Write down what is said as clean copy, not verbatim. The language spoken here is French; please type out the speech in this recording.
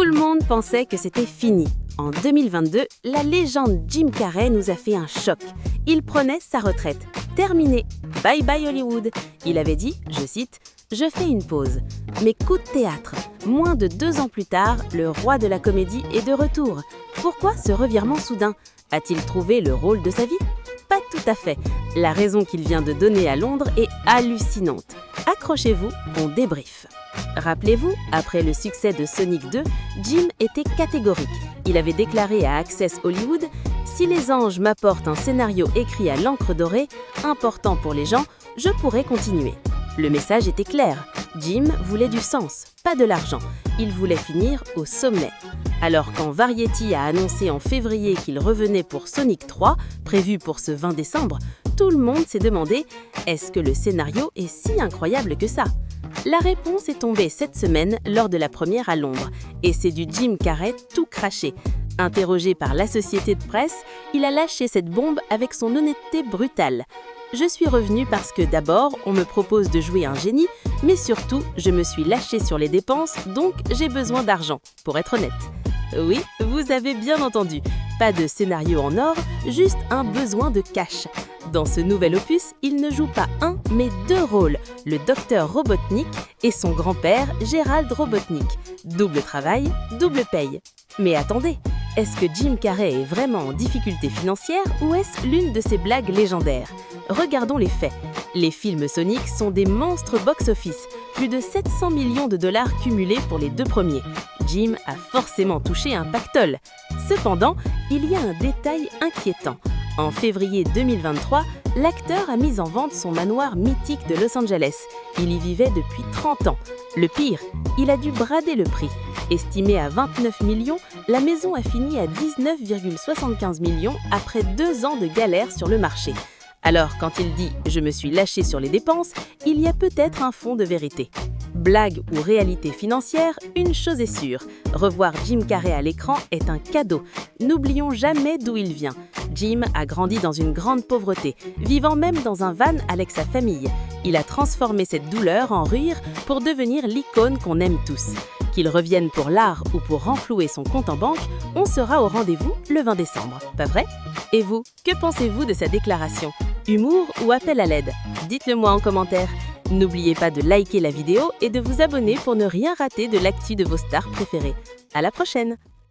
Tout le monde pensait que c'était fini. En 2022, la légende Jim Carrey nous a fait un choc. Il prenait sa retraite. Terminé. Bye bye Hollywood. Il avait dit, je cite, « Je fais une pause ». Mais coup de théâtre. Moins de 2 ans plus tard, le roi de la comédie est de retour. Pourquoi ce revirement soudain? A-t-il trouvé le rôle de sa vie? Pas tout à fait. La raison qu'il vient de donner à Londres est hallucinante. Accrochez-vous, on débriefe. Rappelez-vous, après le succès de Sonic 2, Jim était catégorique. Il avait déclaré à Access Hollywood « Si les anges m'apportent un scénario écrit à l'encre dorée, important pour les gens, je pourrais continuer ». Le message était clair. Jim voulait du sens, pas de l'argent. Il voulait finir au sommet. Alors quand Variety a annoncé en février qu'il revenait pour Sonic 3, prévu pour ce 20 décembre, tout le monde s'est demandé « Est-ce que le scénario est si incroyable que ça ?» La réponse est tombée cette semaine lors de la première à Londres, et c'est du Jim Carrey tout craché. Interrogé par la société de presse, il a lâché cette bombe avec son honnêteté brutale. « Je suis revenu parce que d'abord, on me propose de jouer un génie, mais surtout, je me suis lâché sur les dépenses, donc j'ai besoin d'argent, pour être honnête. » Oui, vous avez bien entendu. Pas de scénario en or, juste un besoin de cash. Dans ce nouvel opus, il ne joue pas un, mais 2 rôles, le docteur Robotnik et son grand-père Gerald Robotnik. Double travail, double paye. Mais attendez, est-ce que Jim Carrey est vraiment en difficulté financière ou est-ce l'une de ses blagues légendaires? Regardons les faits. Les films Sonic sont des monstres box-office, plus de 700 millions de dollars cumulés pour les 2 premiers. Jim a forcément touché un pactole. Cependant, il y a un détail inquiétant. En février 2023, l'acteur a mis en vente son manoir mythique de Los Angeles. Il y vivait depuis 30 ans. Le pire, il a dû brader le prix. Estimée à 29 millions, la maison a fini à 19,75 millions après 2 ans de galère sur le marché. Alors, quand il dit « je me suis lâché sur les dépenses », il y a peut-être un fond de vérité. Blague ou réalité financière, une chose est sûre, revoir Jim Carrey à l'écran est un cadeau. N'oublions jamais d'où il vient. Jim a grandi dans une grande pauvreté, vivant même dans un van avec sa famille. Il a transformé cette douleur en rire pour devenir l'icône qu'on aime tous. Qu'il revienne pour l'art ou pour renflouer son compte en banque, on sera au rendez-vous le 20 décembre, pas vrai? Et vous, que pensez-vous de sa déclaration? Humour ou appel à l'aide? Dites-le moi en commentaire. N'oubliez pas de liker la vidéo et de vous abonner pour ne rien rater de l'actu de vos stars préférées. À la prochaine!